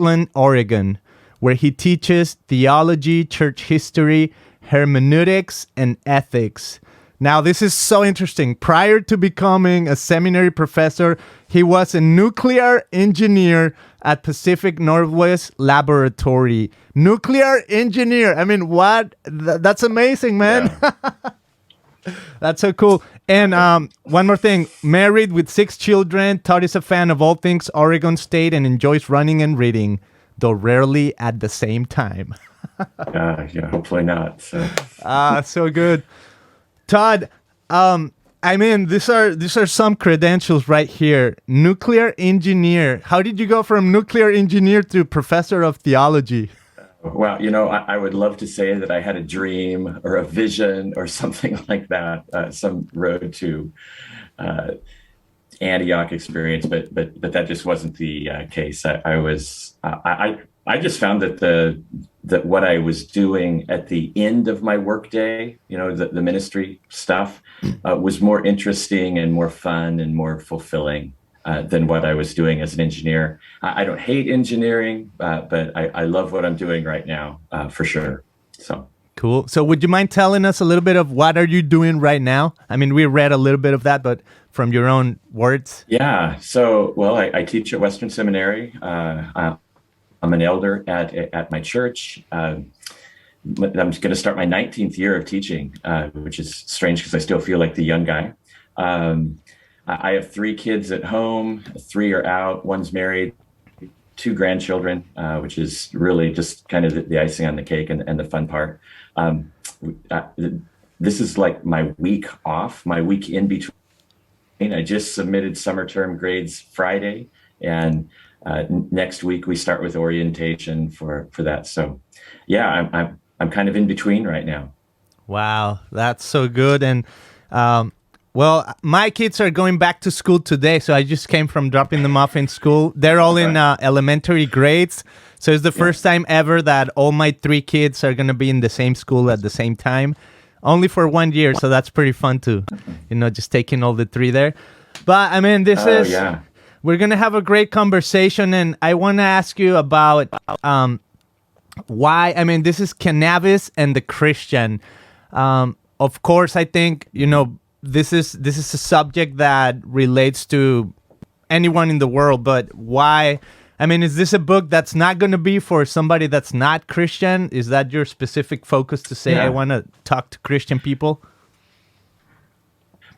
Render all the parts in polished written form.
Portland, Oregon, where he teaches theology, church history, hermeneutics, and ethics. Now, this is so interesting. Prior to becoming a seminary professor, he was a nuclear engineer at Pacific Northwest Laboratory. Nuclear engineer. I mean, what? That's amazing, man. Yeah. That's so cool. And one more thing. Married with 6 children, Todd is a fan of all things Oregon State and enjoys running and reading, though rarely at the same time. Yeah, hopefully not. So good. Todd, I mean, these are some credentials right here. Nuclear engineer. How did you go from nuclear engineer to professor of theology? Well, I would love to say that I had a dream or a vision or something like that, some road to Antioch experience, but that just wasn't the case. I just found that what I was doing at the end of my workday, the ministry stuff, was more interesting and more fun and more fulfilling than what I was doing as an engineer. I don't hate engineering, but I love what I'm doing right now, for sure. So cool. So would you mind telling us a little bit of what are you doing right now? I mean, we read a little bit of that, but from your own words. Yeah. So, well, I teach at Western Seminary. I'm an elder at my church. I'm going to start my 19th year of teaching, which is strange because I still feel like the young guy. I have 3 kids at home. 3 are out. 1's married. 2 grandchildren, which is really just kind of the icing on the cake and the fun part. This is like my week off, my week in between. I just submitted summer term grades Friday, and next week we start with orientation for that. So yeah, I'm kind of in between right now. Wow, that's so good. And well, my kids are going back to school today, so I just came from dropping them off in school. They're all in elementary grades, so it's the first time ever that all my 3 kids are going to be in the same school at the same time, only for 1 year, so that's pretty fun to, just taking all the 3 there. But I mean, we're going to have a great conversation, and I want to ask you about why, I mean, this is cannabis and the Christian. Of course, I think, this is a subject that relates to anyone in the world, but why? I mean, is this a book that's not going to be for somebody that's not Christian? Is that your specific focus to say, I want to talk to Christian people?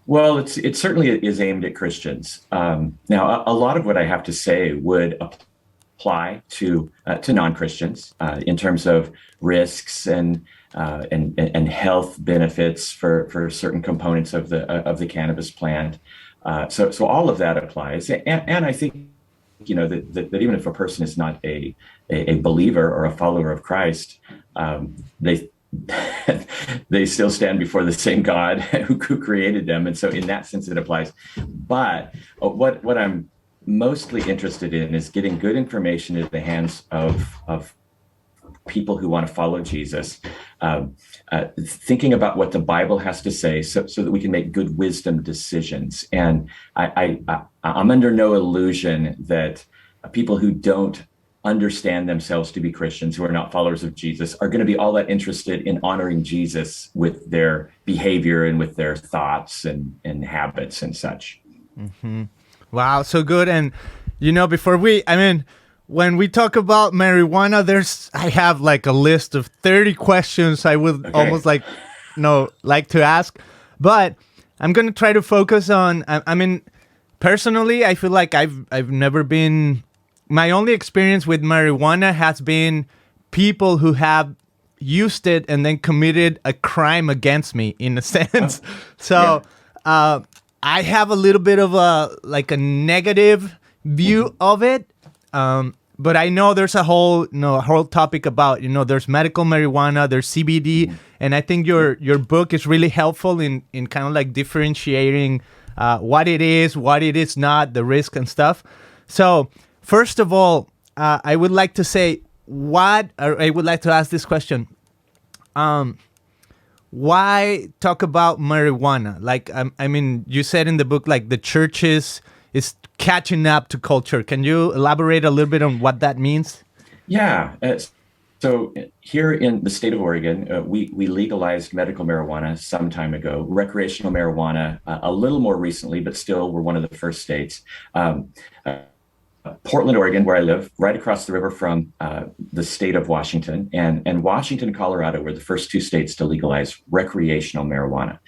Well, it certainly is aimed at Christians. Now, a lot of what I have to say would apply to non-Christians in terms of risks and health benefits for certain components of the cannabis plant. So all of that applies, and I think that even if a person is not a believer or a follower of Christ, they still stand before the same God who created them, and so in that sense it applies. But what I'm mostly interested in is getting good information into the hands of people who want to follow Jesus, thinking about what the Bible has to say so that we can make good wisdom decisions. And I'm under no illusion that people who don't understand themselves to be Christians, who are not followers of Jesus, are going to be all that interested in honoring Jesus with their behavior and with their thoughts and habits and such. Mm-hmm. Wow, so good. And, when we talk about marijuana, I have like a list of 30 questions I would almost like to ask, but I'm going to try to focus on, personally, I feel like I've never been, my only experience with marijuana has been people who have used it and then committed a crime against me, in a sense. I have a little bit of a negative view of it. But I know there's a whole topic about, there's medical marijuana, there's CBD, and I think your book is really helpful in kind of like differentiating what it is not, the risk and stuff. So first of all, I would like to say I would like to ask this question. Why talk about marijuana? Like, you said in the book, like the churches is catching up to culture. Can you elaborate a little bit on what that means? Yeah. So here in the state of Oregon, we legalized medical marijuana some time ago, recreational marijuana a little more recently, but still we're one of the first states. Uh, Portland, Oregon, where I live, right across the river from the state of Washington, and Washington and Colorado were the first two states to legalize recreational marijuana.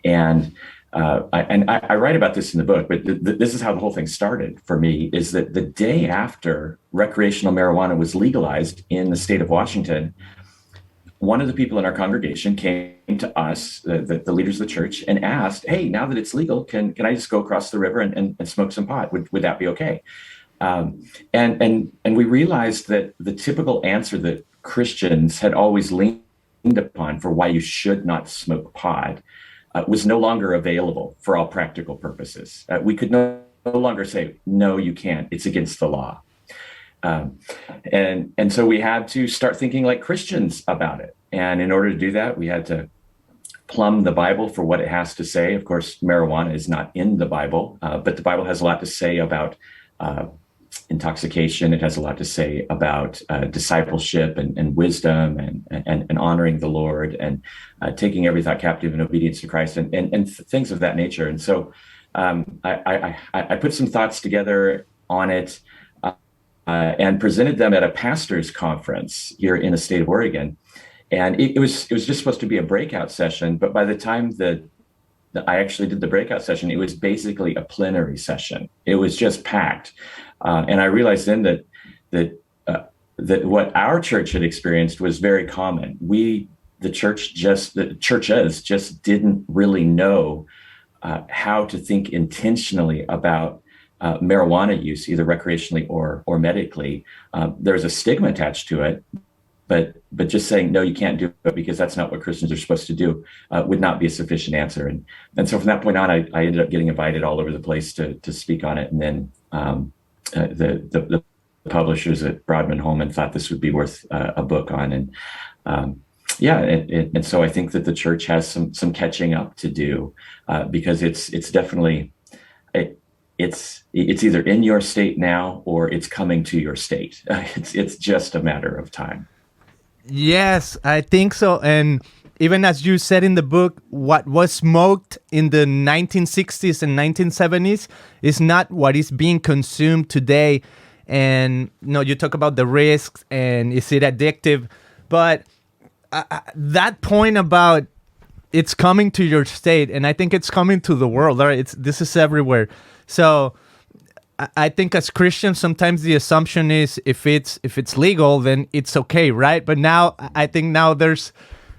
And I write about this in the book, but this is how the whole thing started for me, is that the day after recreational marijuana was legalized in the state of Washington, one of the people in our congregation came to us, the leaders of the church, and asked, hey, now that it's legal, can I just go across the river and smoke some pot? Would that be okay? And we realized that the typical answer that Christians had always leaned upon for why you should not smoke pot was no longer available for all practical purposes. We could no longer say, no, you can't. It's against the law. And so we had to start thinking like Christians about it. And in order to do that, we had to plumb the Bible for what it has to say. Of course, marijuana is not in the Bible, but the Bible has a lot to say about intoxication. It has a lot to say about discipleship and wisdom and honoring the Lord and taking every thought captive in obedience to Christ and things of that nature. And so I put some thoughts together on it and presented them at a pastor's conference here in the state of Oregon. And it was just supposed to be a breakout session, but by the time that I actually did the breakout session, it was basically a plenary session. It was just packed. And I realized then that what our church had experienced was very common. The churches just didn't really know how to think intentionally about marijuana use, either recreationally or medically. There's a stigma attached to it, but just saying, no, you can't do it because that's not what Christians are supposed to do would not be a sufficient answer. And so from that point on, I ended up getting invited all over the place to speak on it. And then the publishers at Broadman Holman thought this would be worth a book on. And and so I think that the church has some catching up to do because it's definitely it's either in your state now or it's coming to your state. It's just a matter of time. Yes, I think so. And even as you said in the book, what was smoked in the 1960s and 1970s is not what is being consumed today. And you talk about the risks and is it addictive, but that point about it's coming to your state, and I think it's coming to the world. Right? This is everywhere. So I think as Christians, sometimes the assumption is if it's legal, then it's okay, right? But now I think there's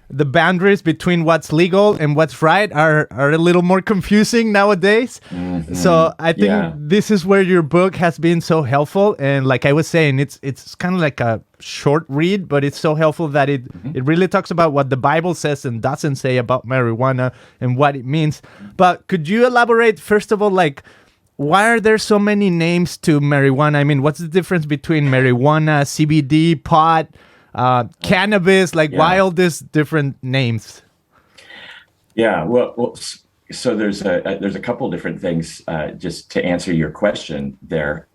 the boundaries between what's legal and what's right are a little more confusing nowadays. Mm-hmm. So I think this is where your book has been so helpful. And like I was saying, it's kind of like a short read, but it's so helpful that it really talks about what the Bible says and doesn't say about marijuana and what it means. But could you elaborate, first of all, like, why are there so many names to marijuana? I mean, what's the difference between marijuana, CBD, pot, cannabis? Like, why all these different names? Yeah, well, so there's a couple different things just to answer your question there.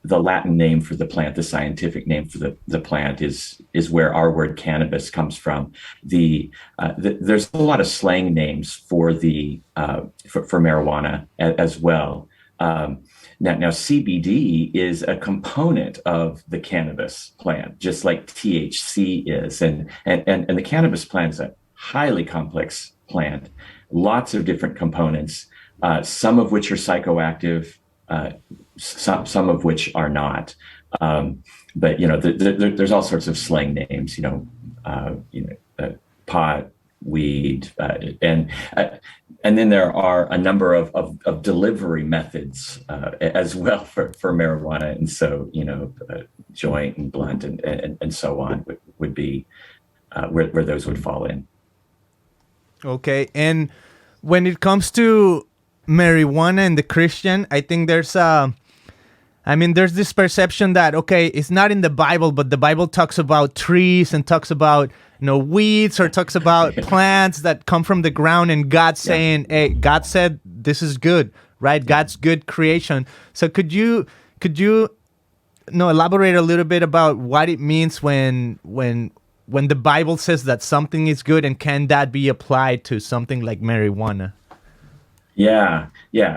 The Latin name for the plant, the scientific name for the plant is where our word cannabis comes from. There's a lot of slang names for for marijuana as well. Now CBD is a component of the cannabis plant, just like THC is, and the cannabis plant is a highly complex plant, lots of different components, some of which are psychoactive. Some of which are not, but there's all sorts of slang names. Pot, weed, and then there are a number of delivery methods as well for marijuana, and so joint and blunt and so on would be where those would fall in. Okay, and when it comes to marijuana and the Christian, I think there's this perception that, okay, it's not in the Bible, but the Bible talks about trees and talks about, weeds or talks about plants that come from the ground and God saying, hey, God said this is good, right? God's good creation. So could you elaborate a little bit about what it means when the Bible says that something is good, and can that be applied to something like marijuana? Yeah.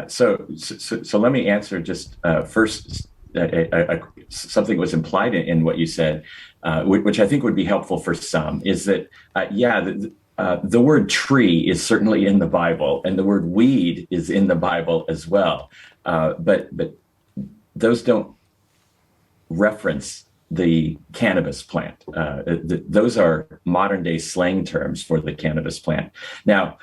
So let me answer just first something was implied in what you said, which I think would be helpful for some, is that the word tree is certainly in the Bible, and the word weed is in the Bible as well, but those don't reference the cannabis plant. Those are modern day slang terms for the cannabis plant. Now,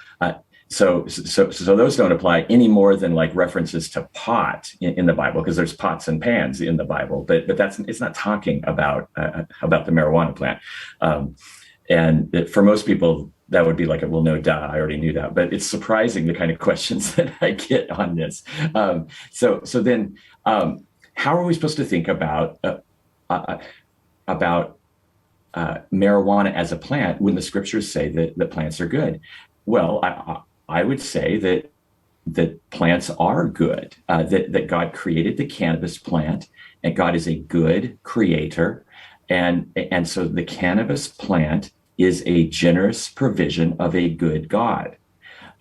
so those don't apply any more than like references to pot in the Bible, because there's pots and pans in the Bible, but it's not talking about the marijuana plant. And for most people, that would be like, well, no, duh, I already knew that. But it's surprising the kind of questions that I get on this. So then, how are we supposed to think about marijuana as a plant when the scriptures say that plants are good? Well, I would say that plants are good, that God created the cannabis plant, and God is a good creator. And so the cannabis plant is a generous provision of a good God.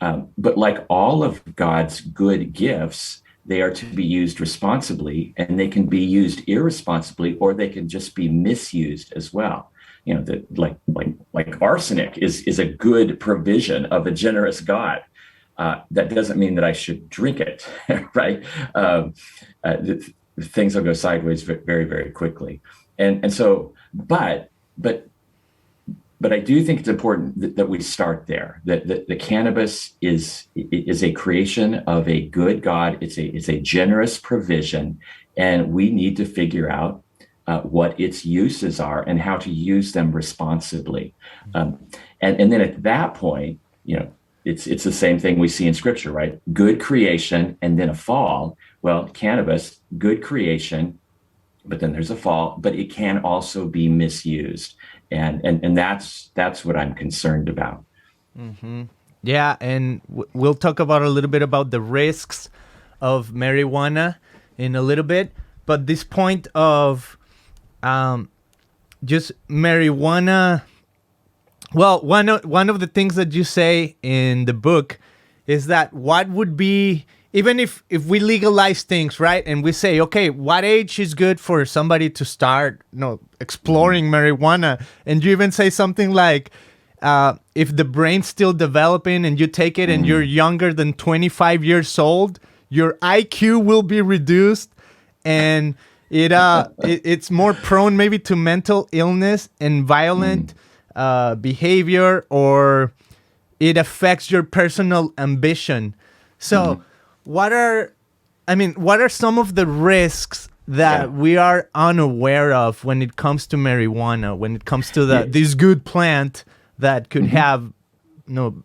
But like all of God's good gifts, they are to be used responsibly, and they can be used irresponsibly, or they can just be misused as well. You know, that like arsenic is a good provision of a generous God. That doesn't mean that I should drink it, right? Things will go sideways very, very quickly. And so, but I do think it's important that we start there. That the cannabis is a creation of a good God. It's a generous provision, and we need to figure out what its uses are and how to use them responsibly. And then at that point, you know, it's the same thing we see in Scripture, right? Good creation and then a fall. Well, cannabis, good creation, but then there's a fall, but it can also be misused. And that's what I'm concerned about. Mm-hmm. Yeah, and we'll talk about a little bit about the risks of marijuana in a little bit. But this point of just marijuana, well, one of the things that you say in the book is that what would be, even if we legalize things, right, and we say, okay, what age is good for somebody to start, exploring marijuana, and you even say something like, if the brain's still developing and you take it and you're younger than 25 years old, your IQ will be reduced, and it's more prone maybe to mental illness and violent behavior, or it affects your personal ambition. So what are some of the risks that we are unaware of when it comes to marijuana, when it comes to this good plant that could have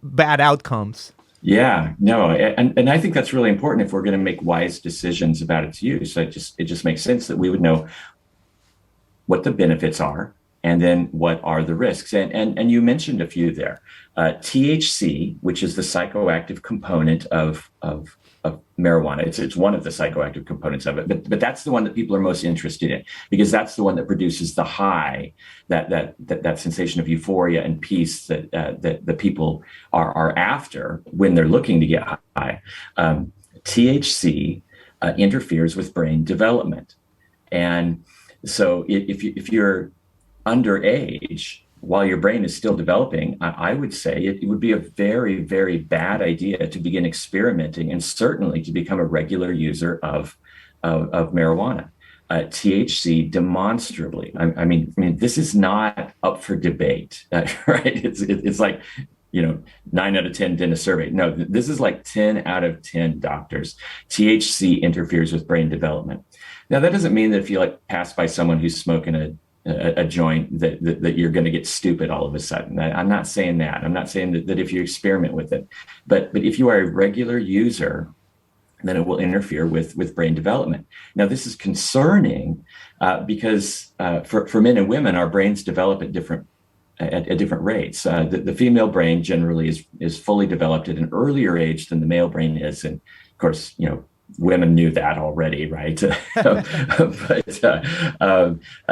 bad outcomes? Yeah, no, and I think that's really important if we're going to make wise decisions about its use. So it just makes sense that we would know what the benefits are, and then what are the risks. And you mentioned a few there. THC, which is the psychoactive component of marijuana. It's one of the psychoactive components of it, but that's the one that people are most interested in, because that's the one that produces the high, that sensation of euphoria and peace that the people are after when they're looking to get high. THC interferes with brain development, and so if you're underage, while your brain is still developing, I would say it would be a very, very bad idea to begin experimenting, and certainly to become a regular user of marijuana. THC demonstrably, I mean, this is not up for debate, right? It's like, 9 out of 10 dentist survey. No, this is like 10 out of 10 doctors. THC interferes with brain development. Now, that doesn't mean that if you pass by someone who's smoking a joint that you're going to get stupid all of a sudden. I'm not saying that. I'm not saying that if you experiment with it, but if you are a regular user, then it will interfere with brain development. Now, this is concerning because for men and women, our brains develop at different rates. The female brain generally is fully developed at an earlier age than the male brain is, and of course, women knew that already, right?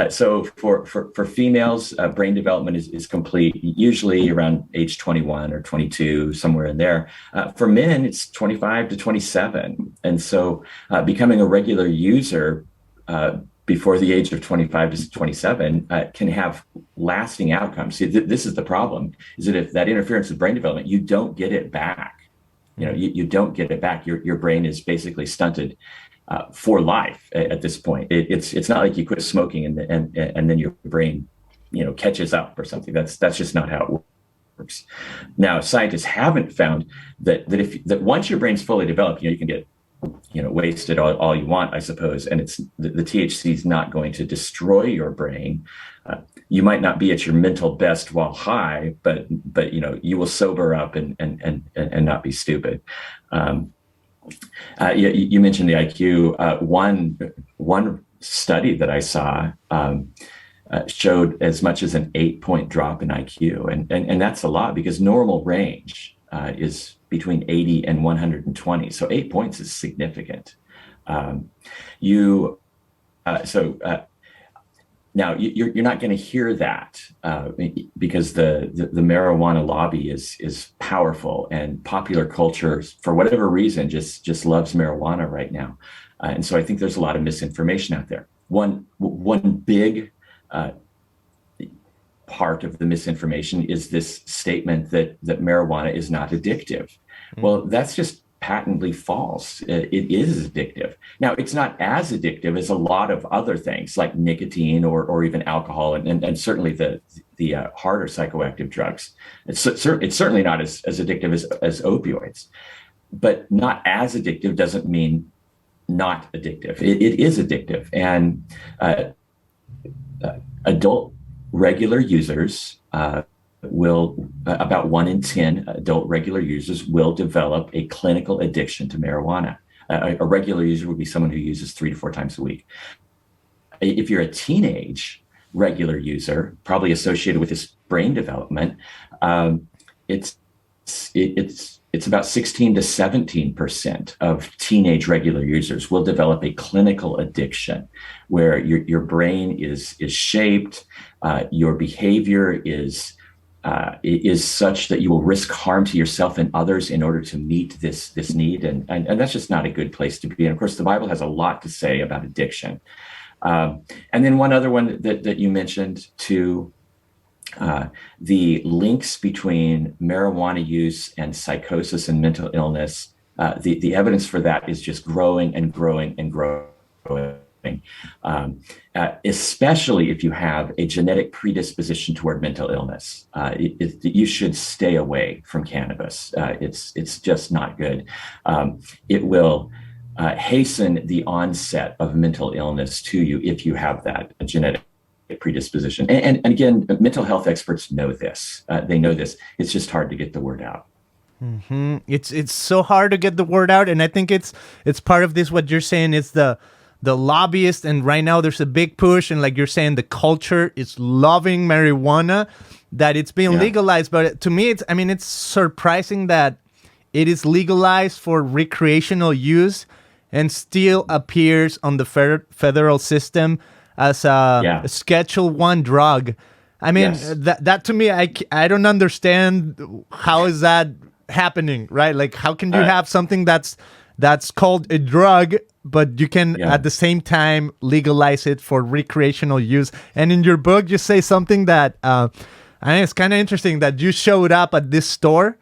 So for females, brain development is complete usually around age 21 or 22, somewhere in there. For men, it's 25 to 27. And so becoming a regular user before the age of 25 to 27 can have lasting outcomes. See, this is the problem, is that if that interference with brain development, you don't get it back. You don't get it back. Your brain is basically stunted for life at this point. It's not like you quit smoking and then your brain, catches up or something. That's just not how it works. Now, scientists haven't found that once your brain's fully developed, you can get wasted all you want, I suppose. And it's the THC is not going to destroy your brain. You might not be at your mental best while high, but you will sober up and not be stupid. You mentioned the IQ. One study that I saw showed as much as an 8-point drop in IQ, and that's a lot, because normal range is between 80 and 120. So 8 points is significant. Now you're not going to hear that because the marijuana lobby is powerful, and popular culture, for whatever reason, just loves marijuana right now. And so I think there's a lot of misinformation out there. One big part of the misinformation is this statement that marijuana is not addictive. Mm-hmm. Well, that's just patently false. It is addictive. Now, it's not as addictive as a lot of other things like nicotine or even alcohol, and certainly the harder psychoactive drugs. It's certainly not as addictive as opioids, but not as addictive doesn't mean not addictive. It is addictive, and adult regular users about 1 in 10 adult regular users will develop a clinical addiction to marijuana. A regular user would be someone who uses 3 to 4 times a week. If you're a teenage regular user, probably associated with this brain development, it's about 16 to 17% of teenage regular users will develop a clinical addiction, where your brain is shaped, your behavior is such that you will risk harm to yourself and others in order to meet this need, and that's just not a good place to be. And of course, the Bible has a lot to say about addiction. And then one other one that you mentioned too. The links between marijuana use and psychosis and mental illness, the evidence for that is just growing and growing and growing. Especially if you have a genetic predisposition toward mental illness, you should stay away from cannabis. It's just not good. It will hasten the onset of mental illness to you if you have that genetic predisposition. And again, mental health experts know this. They know this. It's just hard to get the word out. Mm-hmm. It's so hard to get the word out, and I think it's part of this. What you're saying is the lobbyists, and right now there's a big push, and like you're saying, the culture is loving marijuana, that it's being legalized. But to me, it's surprising that it is legalized for recreational use and still appears on the federal system as a Schedule I drug. That to me, I don't understand how is that happening, right? Like, how can you have something that's called a drug, but you can at the same time legalize it for recreational use? And in your book, you say something that I think it's kind of interesting, that you showed up at this store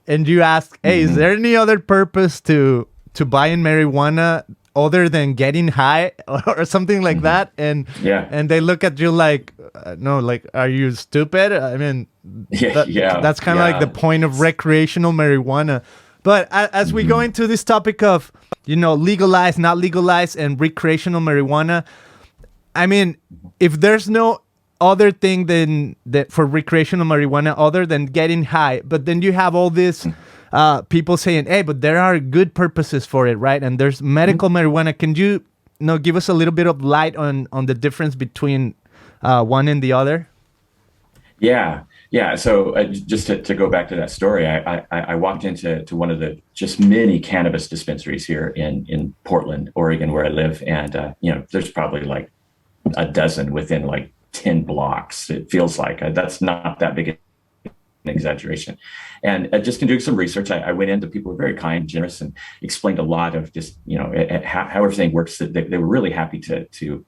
and you asked, hey, is there any other purpose to buying marijuana other than getting high or something like that? And they look at you like, no, like, are you stupid? That's kind of like the point of recreational marijuana. But as we go into this topic of, legalized, not legalized, and recreational marijuana, if there's no other thing than that for recreational marijuana other than getting high, but then you have all this people saying, hey, but there are good purposes for it, right? And there's medical marijuana. Can you, give us a little bit of light on the difference between one and the other? Yeah, yeah. So just to go back to that story, I walked into one of the just many cannabis dispensaries here in Portland, Oregon, where I live, and there's probably like a dozen within like 10 blocks. It feels like that's not that big an exaggeration. And just in doing some research, I went into people who were very kind, generous, and explained a lot of just how everything works. That they were really happy to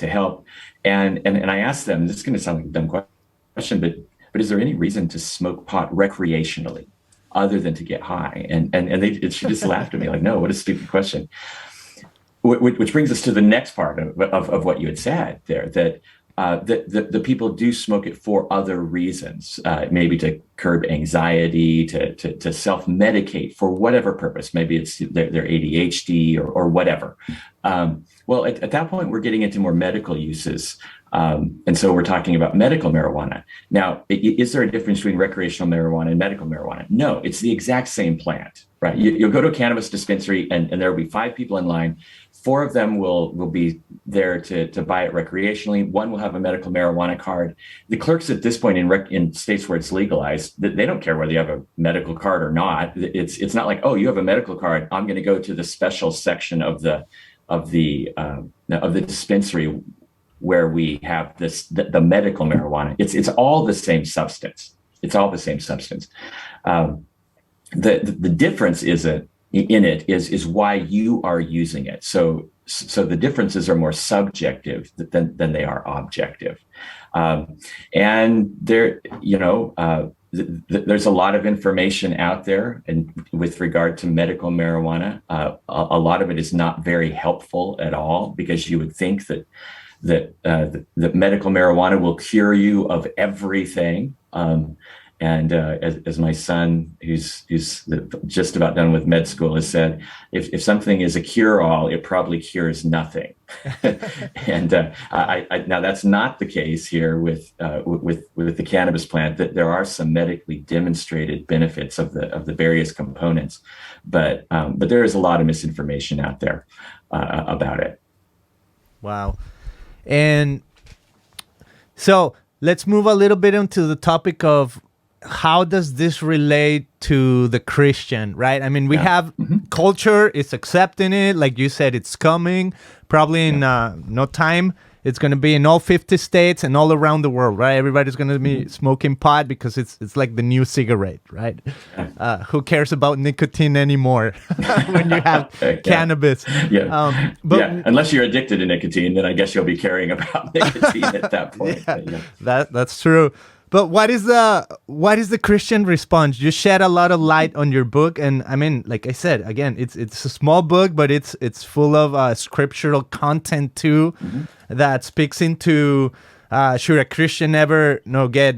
help. And I asked them, this is going to sound like a dumb question, but is there any reason to smoke pot recreationally other than to get high? She just laughed at me like, no, what a stupid question. Which brings us to the next part of what you had said there, that the people do smoke it for other reasons, maybe to curb anxiety, to self-medicate for whatever purpose. Maybe it's their ADHD or whatever. Well, at that point, we're getting into more medical uses. And so we're talking about medical marijuana. Now, is there a difference between recreational marijuana and medical marijuana? No, it's the exact same plant, right? You'll go to a cannabis dispensary and there will be 5 people in line. 4 of them will be there to buy it recreationally. 1 will have a medical marijuana card. The clerks at this point in states where it's legalized, they don't care whether you have a medical card or not. It's not like, oh, you have a medical card, I'm going to go to the special section of the dispensary where we have the medical marijuana. It's all the same substance. It's all the same substance. The difference in it is why you are using it. So the differences are more subjective than they are objective. And there, there's a lot of information out there, and with regard to medical marijuana, a lot of it is not very helpful at all, because you would think that medical marijuana will cure you of everything. As my son, who's just about done with med school, has said, if something is a cure-all, it probably cures nothing. And now that's not the case here with the cannabis plant. That there are some medically demonstrated benefits of the various components, but there is a lot of misinformation out there about it. Wow. And so let's move a little bit into the topic of how does this relate to the Christian, right? I mean, we have culture is accepting it. Like you said, it's coming probably in no time. It's going to be in all 50 states and all around the world, right? Everybody's going to be smoking pot because it's like the new cigarette, right? Who cares about nicotine anymore when you have cannabis? Yeah. Unless you're addicted to nicotine, then I guess you'll be caring about nicotine at that point. That's true. But what is the Christian response? You shed a lot of light on your book, and I mean, like I said, again, it's a small book, but it's full of scriptural content too, that speaks into should a Christian ever get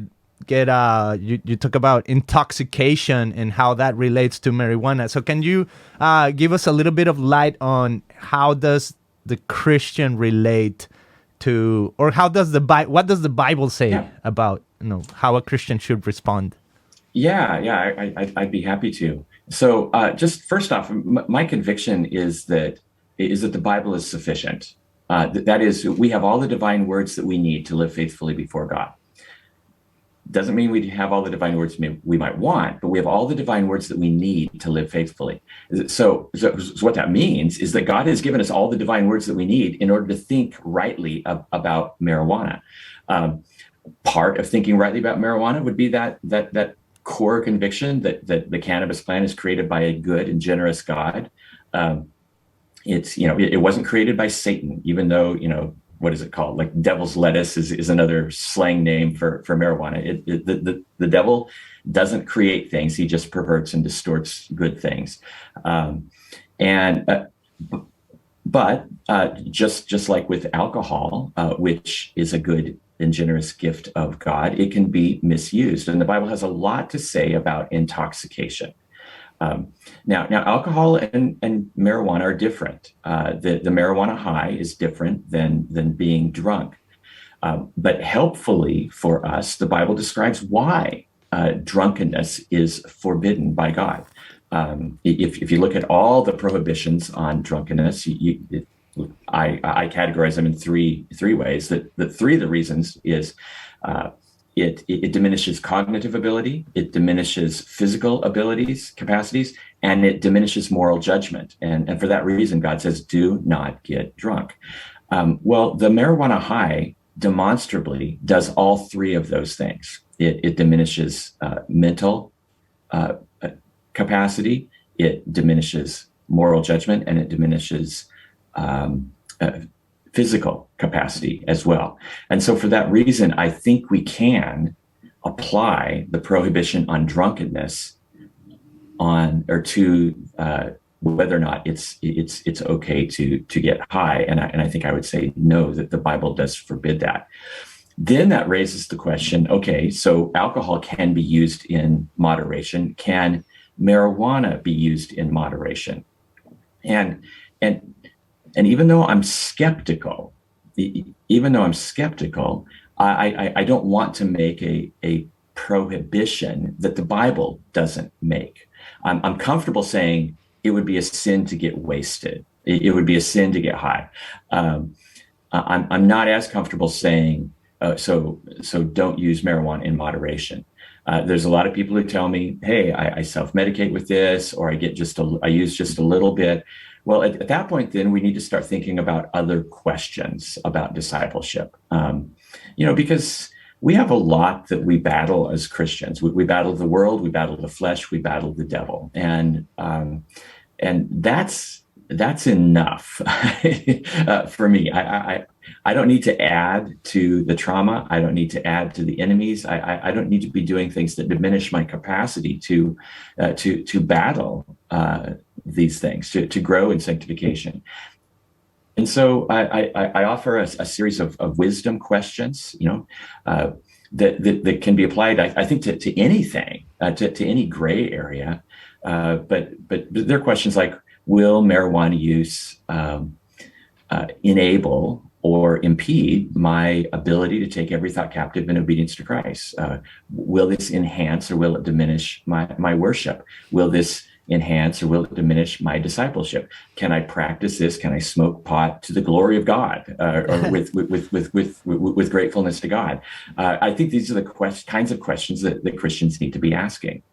you talk about intoxication and how that relates to marijuana. So can you give us a little bit of light on how does the Christian relate to, or what does the Bible say about how a Christian should respond? I'd be happy to. So just first off, my conviction is that the Bible is sufficient. That is, we have all the divine words that we need to live faithfully before God. Doesn't mean we have all the divine words we might want, but we have all the divine words that we need to live faithfully. So what that means is that God has given us all the divine words that we need in order to think rightly about marijuana. Part of thinking rightly about marijuana would be that core conviction that the cannabis plant is created by a good and generous God. It wasn't created by Satan, even though, what is it called? Like devil's lettuce is another slang name for marijuana. The devil doesn't create things; he just perverts and distorts good things. But just like with alcohol, which is a good and generous gift of God, it can be misused, and the Bible has a lot to say about intoxication. Now, alcohol and marijuana are different. The marijuana high is different than being drunk. But helpfully for us, the Bible describes why drunkenness is forbidden by God. If you look at all the prohibitions on drunkenness, I categorize them in three ways. That 3 of the reasons is it diminishes cognitive ability, it diminishes physical abilities, capacities, and it diminishes moral judgment. And for that reason, God says, do not get drunk. Well, the marijuana high demonstrably does all three of those things. It diminishes mental capacity, it diminishes moral judgment, and it diminishes physical capacity as well. And so for that reason, I think we can apply the prohibition on drunkenness to whether or not it's okay to get high. And I think I would say no, that the Bible does forbid that. Then that raises the question, okay, so alcohol can be used in moderation. Can marijuana be used in moderation? And even though I'm skeptical, I don't want to make a prohibition that the Bible doesn't make. I'm comfortable saying it would be a sin to get wasted. It would be a sin to get high. I'm not as comfortable saying so don't use marijuana in moderation. There's a lot of people who tell me, hey, I self-medicate with this, or I use just a little bit. Well, at that point, then we need to start thinking about other questions about discipleship. Because we have a lot that we battle as Christians. We battle the world, we battle the flesh, we battle the devil, and that's enough for me. I don't need to add to the trauma. I don't need to add to the enemies. I don't need to be doing things that diminish my capacity to battle these things, to grow in sanctification. And so I offer a series of wisdom questions, that can be applied, I think, to anything, to any gray area. But there are questions like, will marijuana use enable or impede my ability to take every thought captive in obedience to Christ? Will this enhance or will it diminish my worship? Will this enhance or will it diminish my discipleship? Can I practice this? Can I smoke pot to the glory of God, or with gratefulness to God? I think these are the kinds of questions that Christians need to be asking.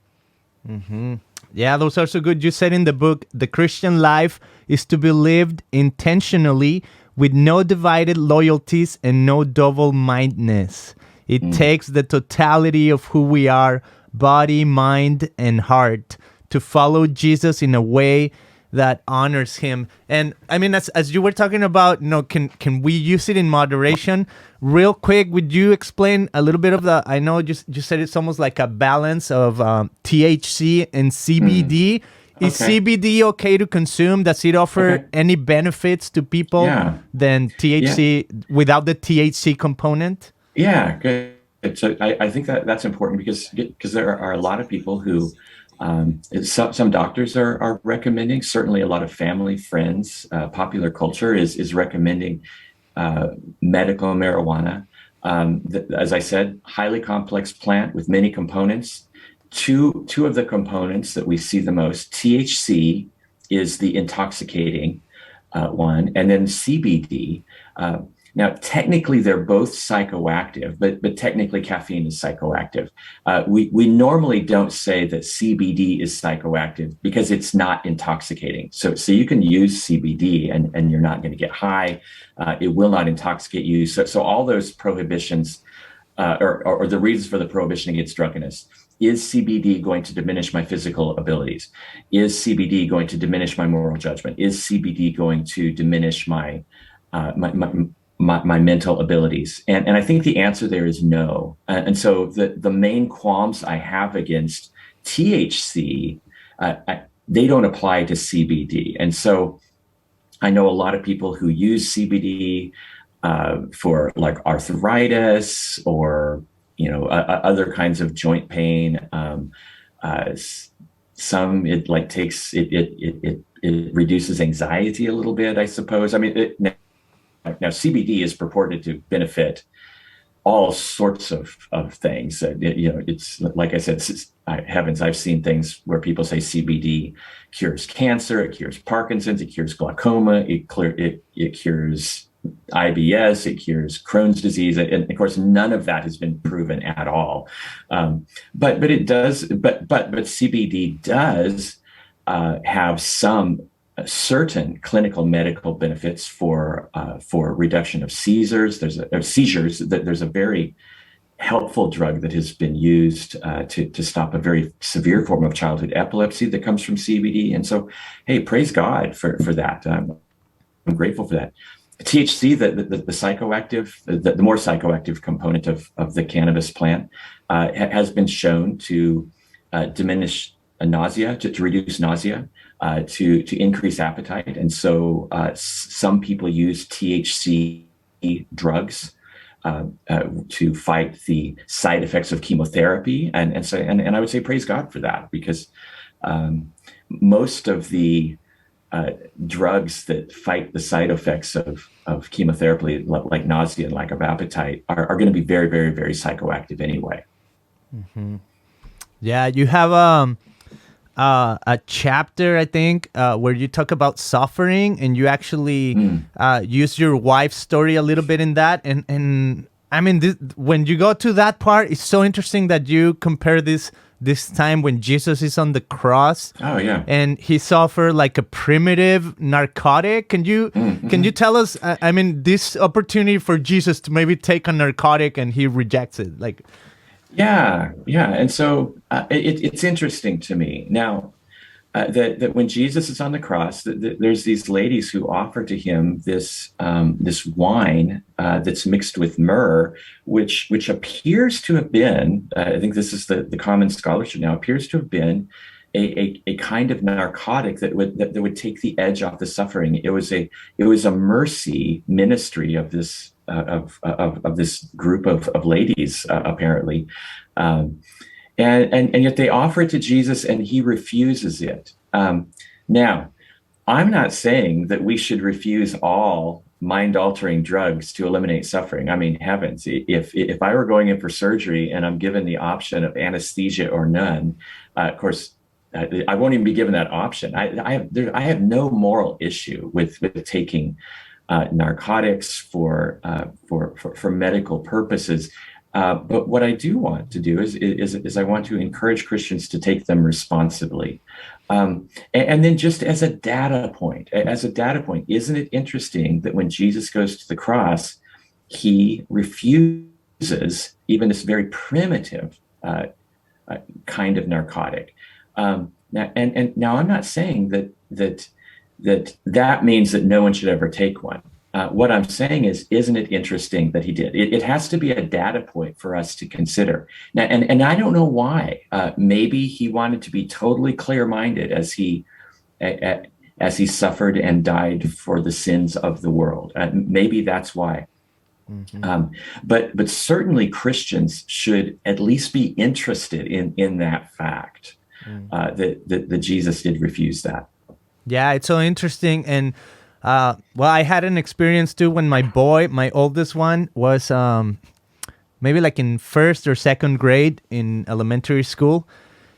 Mm-hmm. Yeah, those are so good. You said in the book, the Christian life is to be lived intentionally with no divided loyalties and no double-mindedness. It takes the totality of who we are, body, mind, and heart, to follow Jesus in a way that honors him. And I mean, as you were talking about, can we use it in moderation? Real quick, would you explain a little bit of I know you said it's almost like a balance of THC and CBD. Is CBD okay to consume? Does it offer any benefits to people than THC without the THC component? Yeah, good. So I think that's important because there are a lot of people who some doctors are recommending, certainly a lot of family, friends, popular culture is recommending medical marijuana. As I said, highly complex plant with many components. Two of the components that we see the most, THC is the intoxicating one, and then CBD. Now, technically, they're both psychoactive, but technically caffeine is psychoactive. We normally don't say that CBD is psychoactive because it's not intoxicating. So you can use CBD and you're not going to get high. It will not intoxicate you. So all those prohibitions or the reasons for the prohibition against drunkenness. Is CBD going to diminish my physical abilities? Is CBD going to diminish my moral judgment? Is CBD going to diminish my mental abilities? And I think the answer there is no. And so the main qualms I have against THC, they don't apply to CBD. And so I know a lot of people who use CBD for like arthritis or other kinds of joint pain. Some it like takes it reduces anxiety a little bit, I suppose. I mean, now CBD is purported to benefit all sorts of things. It's like I said, heavens, I've seen things where people say CBD cures cancer, it cures Parkinson's, it cures glaucoma, it cures IBS, it cures Crohn's disease, and of course, none of that has been proven at all. But it does. But CBD does have some certain clinical medical benefits for reduction of seizures. There's a very helpful drug that has been used to stop a very severe form of childhood epilepsy that comes from CBD. And so, hey, praise God for that. I'm grateful for that. THC, the psychoactive, the more psychoactive component of the cannabis plant, has been shown to diminish nausea, to reduce nausea, to increase appetite. And so some people use THC drugs to fight the side effects of chemotherapy. And I would say praise God for that, because most of the drugs that fight the side effects of chemotherapy, like nausea and lack of appetite, are going to be very, very, very psychoactive anyway. Mm-hmm. Yeah, you have a chapter, I think, where you talk about suffering, and you actually use your wife's story a little bit in that. And I mean, when you go to that part, it's so interesting that you compare this time when Jesus is on the cross. Oh yeah. And he suffered like a primitive narcotic. Can you tell us, I mean, this opportunity for Jesus to maybe take a narcotic and he rejects it, like. Yeah. And so it's interesting to me now that when Jesus is on the cross, there's these ladies who offer to him this wine that's mixed with myrrh, which appears to have been, I think this is the common scholarship now, appears to have been a kind of narcotic that would take the edge off the suffering. It was a mercy ministry of this of this group of ladies, apparently, and yet they offer it to Jesus and he refuses it. Now, I'm not saying that we should refuse all mind-altering drugs to eliminate suffering. I mean, heavens, if I were going in for surgery and I'm given the option of anesthesia or none, of course, I won't even be given that option. I have no moral issue with taking narcotics for medical purposes. But what I do want to do is I want to encourage Christians to take them responsibly. And then just as a data point, isn't it interesting that when Jesus goes to the cross, he refuses even this very primitive kind of narcotic? Now I'm not saying that means that no one should ever take one. What I'm saying is, isn't it interesting that he did? It has to be a data point for us to consider. Now, and I don't know why. Maybe he wanted to be totally clear-minded as he suffered and died for the sins of the world. Maybe that's why. Mm-hmm. But certainly Christians should at least be interested in that fact, that Jesus did refuse that. Yeah, it's so interesting. And well, I had an experience too when my oldest one was maybe like in first or second grade in elementary school.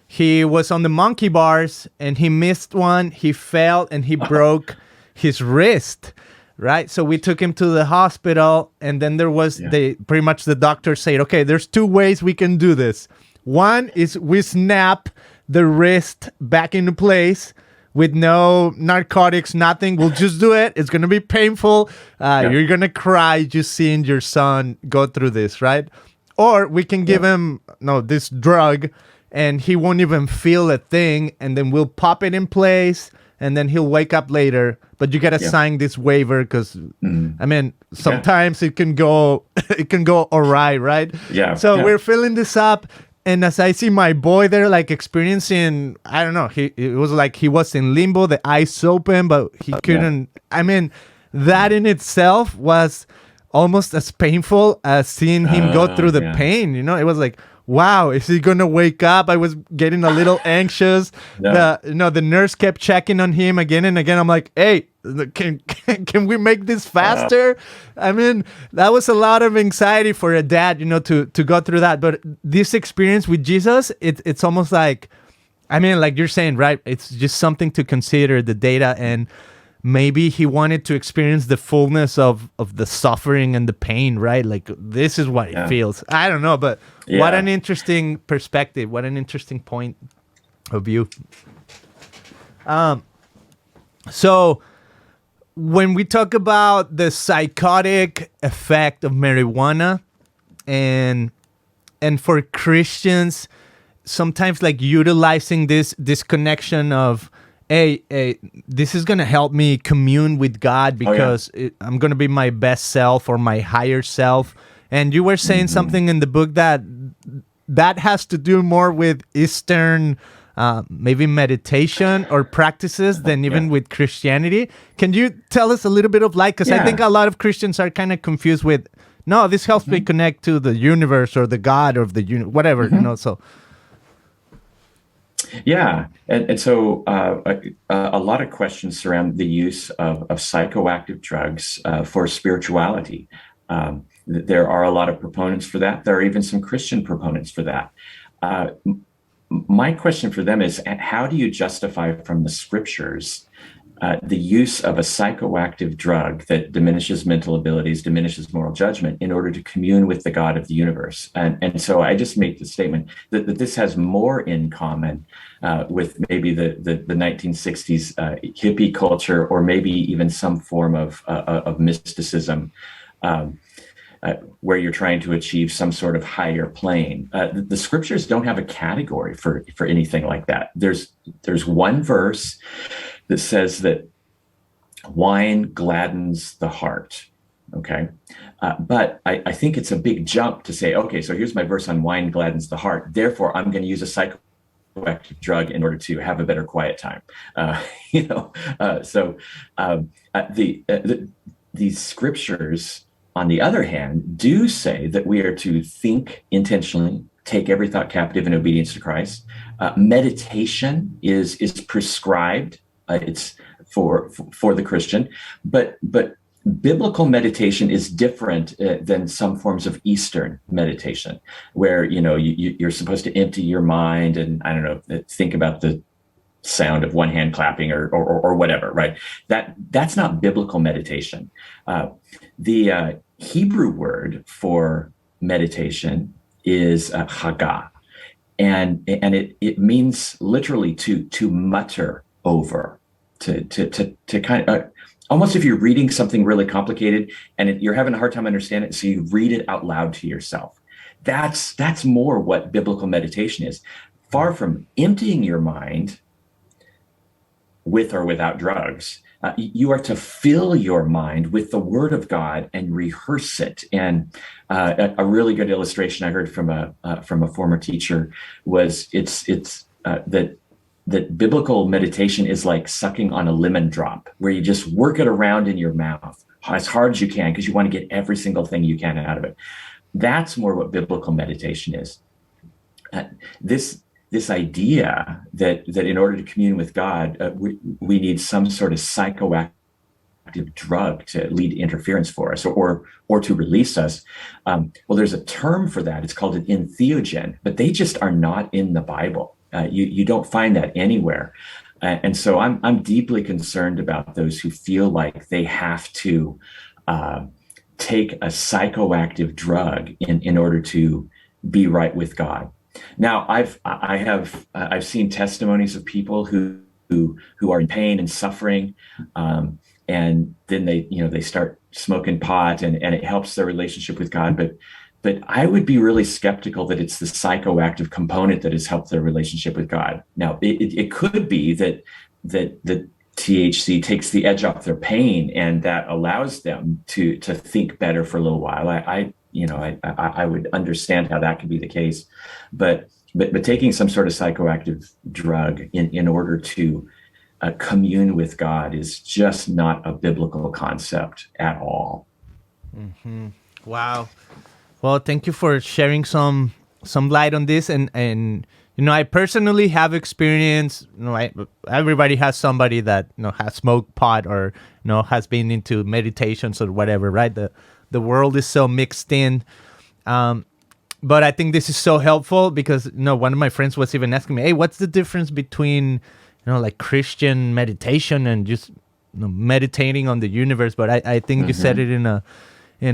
He was on the monkey bars and he missed one. He fell and he broke his wrist, right? So we took him to the hospital, and then there was pretty much the doctor said, okay, there's two ways we can do this. One is we snap the wrist back into place with no narcotics, nothing. We'll just do it. It's going to be painful. You're going to cry just seeing your son go through this, right? Or we can give him this drug and he won't even feel a thing, and then we'll pop it in place and then he'll wake up later. But you got to sign this waiver because, I mean, sometimes it can go awry, right? Yeah. So we're filling this up. And as I see my boy there, like experiencing, I don't know, it was like he was in limbo, the eyes open, but he couldn't. I mean, that in itself was almost as painful as seeing him go through the pain. It was like, wow, is he going to wake up? I was getting a little anxious. The nurse kept checking on him again and again. I'm like, hey, can we make this faster? I mean, that was a lot of anxiety for a dad, to go through that. But this experience with Jesus, it's almost like, I mean, like you're saying, right? It's just something to consider, the data. maybe he wanted to experience the fullness of the suffering and the pain, right? Like, this is what it feels. I don't know, but what an interesting perspective. What an interesting point of view. So when we talk about the psychotic effect of marijuana, and for Christians, sometimes like utilizing this connection of, hey, this is going to help me commune with God because I'm going to be my best self or my higher self. And you were saying something in the book that has to do more with Eastern maybe meditation or practices than even with Christianity. Can you tell us a little bit of because I think a lot of Christians are kind of confused with, no, this helps me connect to the universe or the God or the whatever, so. Yeah, and so a lot of questions surround the use of psychoactive drugs for spirituality. There are a lot of proponents for that. There are even some Christian proponents for that. My question for them is, how do you justify from the scriptures the use of a psychoactive drug that diminishes mental abilities, diminishes moral judgment in order to commune with the God of the universe? And so I just make the statement that this has more in common with maybe the 1960s hippie culture, or maybe even some form of mysticism, where you're trying to achieve some sort of higher plane. The scriptures don't have a category for anything like that. There's one verse that says that wine gladdens the heart. Okay. But I think it's a big jump to say, okay, so here's my verse on wine gladdens the heart. Therefore, I'm going to use a psychoactive drug in order to have a better quiet time. These scriptures, on the other hand, do say that we are to think intentionally, take every thought captive in obedience to Christ. Meditation is prescribed. It's for the Christian, but biblical meditation is different than some forms of Eastern meditation, where you're supposed to empty your mind and, I don't know, think about the sound of one hand clapping or whatever, right? That's not biblical meditation. The Hebrew word for meditation is Haggah, and it means literally to mutter over, to kind of almost, if you're reading something really complicated and you're having a hard time understanding it, so you read it out loud to yourself. That's more what biblical meditation is. Far from emptying your mind with or without drugs, you are to fill your mind with the Word of God and rehearse it. And a really good illustration I heard from a former teacher was that biblical meditation is like sucking on a lemon drop, where you just work it around in your mouth as hard as you can because you want to get every single thing you can out of it. That's more what biblical meditation is. This idea that in order to commune with God, we need some sort of psychoactive drug to lead interference for us or to release us. Well, there's a term for that. It's called an entheogen, but they just are not in the Bible. You don't find that anywhere. And so I'm deeply concerned about those who feel like they have to take a psychoactive drug in order to be right with God. Now, I've seen testimonies of people who are in pain and suffering, and then they start smoking pot and it helps their relationship with God. But I would be really skeptical that it's the psychoactive component that has helped their relationship with God. Now, it could be that the THC takes the edge off their pain, and that allows them to think better for a little while. I would understand how that could be the case, but taking some sort of psychoactive drug in order to commune with God is just not a biblical concept at all. Mm-hmm. Wow. Well, thank you for sharing some light on this, and I personally have experience. Everybody has somebody that has smoked pot or has been into meditations or whatever, right? The world is so mixed in, but I think this is so helpful because one of my friends was even asking me, "Hey, what's the difference between like Christian meditation and just meditating on the universe, but I think you said it in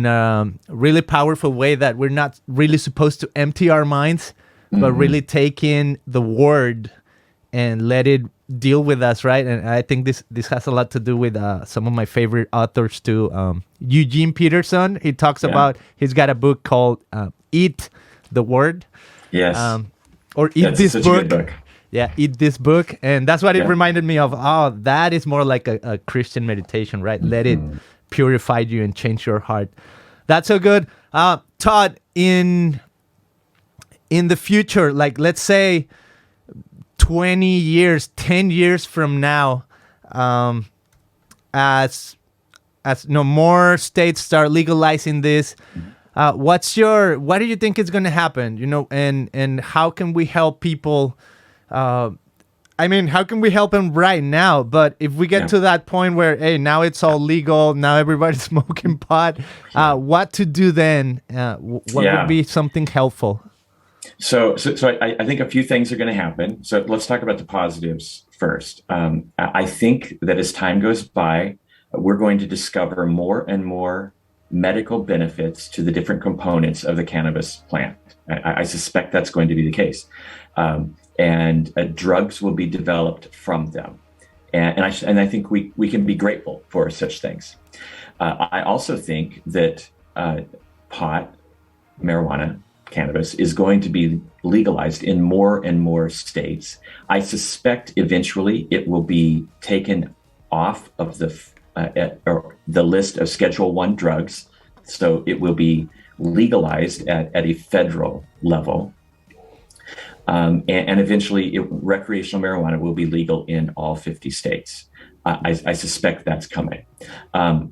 a really powerful way, that we're not really supposed to empty our minds, but really take in the word and let it deal with us, right? And I think this has a lot to do with some of my favorite authors too. Eugene Peterson, he talks about, he's got a book called Eat the Word. Yes. Or Eat This such Book. a good book. Yeah, Eat This Book. And that's what it reminded me of. Oh, that is more like a Christian meditation, right? Let it purify you and change your heart. That's so good. Todd, in the future, like let's say 20 years, 10 years from now, as more states start legalizing this, what do you think is going to happen? And how can we help people? How can we help them right now? But if we get to that point where, hey, now it's all legal, now everybody's smoking pot, what to do then? What would be something helpful? So I think a few things are going to happen. So let's talk about the positives first. I think that as time goes by, we're going to discover more and more medical benefits to the different components of the cannabis plant. I suspect that's going to be the case. And drugs will be developed from them. And I think we can be grateful for such things. I also think that pot, marijuana, cannabis is going to be legalized in more and more states. I suspect eventually it will be taken off of the list of Schedule I drugs. So it will be legalized at a federal level. And eventually recreational marijuana will be legal in all 50 states. I suspect that's coming.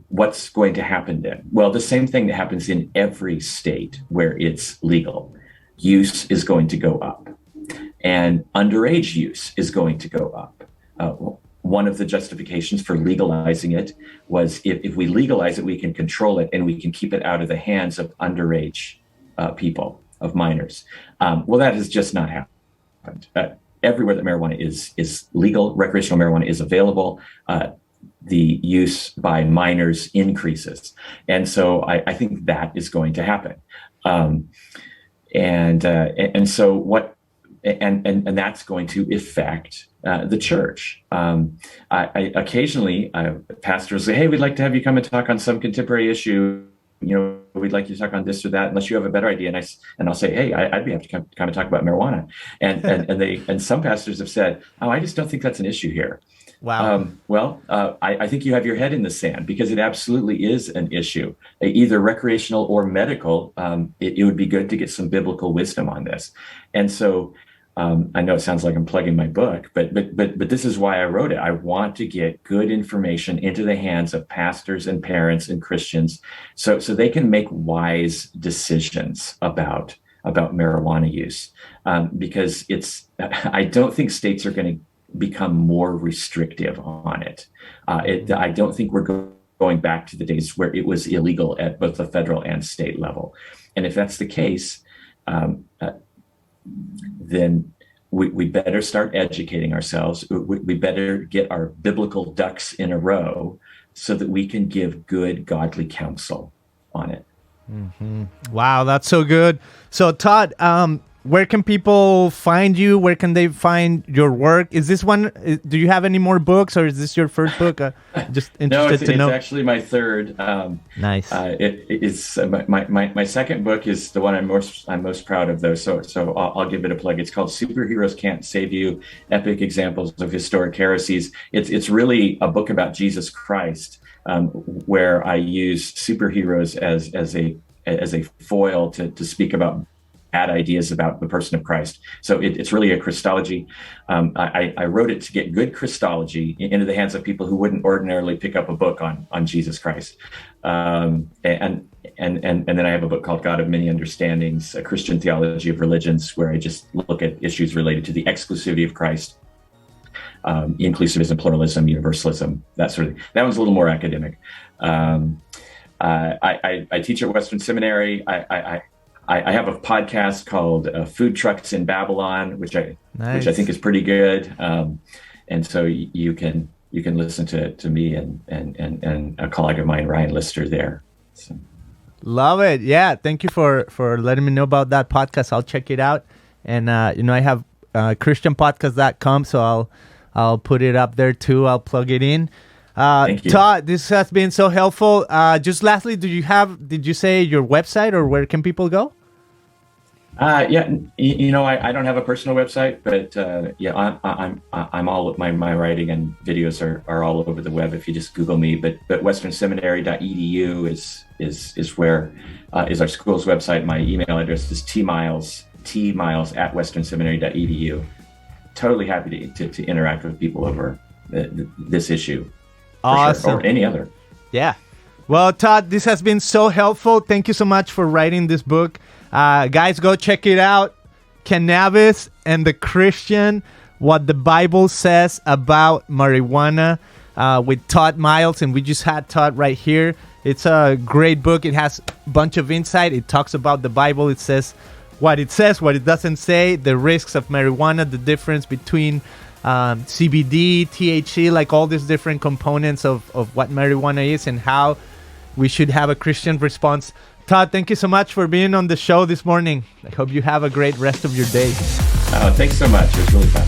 What's going to happen then? Well, the same thing that happens in every state where it's legal. Use is going to go up, and underage use is going to go up. One of the justifications for legalizing it was if we legalize it, we can control it and we can keep it out of the hands of underage people, of minors. Well, that has just not happened. Everywhere that marijuana is legal, recreational marijuana is available, the use by minors increases. And so I think that is going to happen. And so what, and that's going to affect the church. I occasionally, pastors say, hey, we'd like to have you come and talk on some contemporary issue. We'd like you to talk on this or that, unless you have a better idea. And I'll say, hey, I'd be happy to come and talk about marijuana. And some pastors have said, oh, I just don't think that's an issue here. Wow. I think you have your head in the sand, because it absolutely is an issue, either recreational or medical. It would be good to get some biblical wisdom on this. And so I know it sounds like I'm plugging my book, but this is why I wrote it. I want to get good information into the hands of pastors and parents and Christians, so they can make wise decisions about marijuana use, because I don't think states are going to become more restrictive on it. I don't think we're going back to the days where it was illegal at both the federal and state level. And if that's the case, then we better start educating ourselves. We better get our biblical ducks in a row so that we can give good, godly counsel on it. Mm-hmm. Wow, that's so good. So, Todd, where can people find you? Where can they find your work? Is this one? Do you have any more books, or is this your first book? Just interested to know. It's actually my third. Nice. It is my second book is the one I'm most proud of, though. So I'll give it a plug. It's called "Superheroes Can't Save You: Epic Examples of Historic Heresies." It's really a book about Jesus Christ, where I use superheroes as a foil to speak about bad ideas about the person of Christ. So it's really a Christology. I wrote it to get good Christology into the hands of people who wouldn't ordinarily pick up a book on Jesus Christ. And then I have a book called God of Many Understandings, a Christian theology of religions, where I just look at issues related to the exclusivity of Christ, inclusivism, pluralism, universalism, that sort of thing. That one's a little more academic. I teach at Western Seminary. I have a podcast called Food Trucks in Babylon, which I think is pretty good. And so you can you can listen to me and a colleague of mine, Ryan Lister, there. So. Love it. Yeah. Thank you for letting me know about that podcast. I'll check it out. And, I have christianpodcast.com, so I'll put it up there too. I'll plug it in. Thank you. Todd, this has been so helpful. Just lastly, did you say your website, or where can people go? Yeah, I don't have a personal website, but I'm all my writing and videos are all over the web if you just Google me. But westernseminary.edu is where is our school's website. My email address is tmiles at westernseminary.edu. Totally happy to interact with people over this issue. Awesome. Sure, or any other. Yeah. Well, Todd, this has been so helpful. Thank you so much for writing this book. Guys, go check it out. Cannabis and the Christian, What the Bible Says About Marijuana, with Todd Miles. And we just had Todd right here. It's a great book. It has a bunch of insight. It talks about the Bible. It says, what it doesn't say, the risks of marijuana, the difference between CBD, THC, like all these different components of what marijuana is and how we should have a Christian response. Todd, thank you so much for being on the show this morning. I hope you have a great rest of your day. Thanks so much. It was really fun.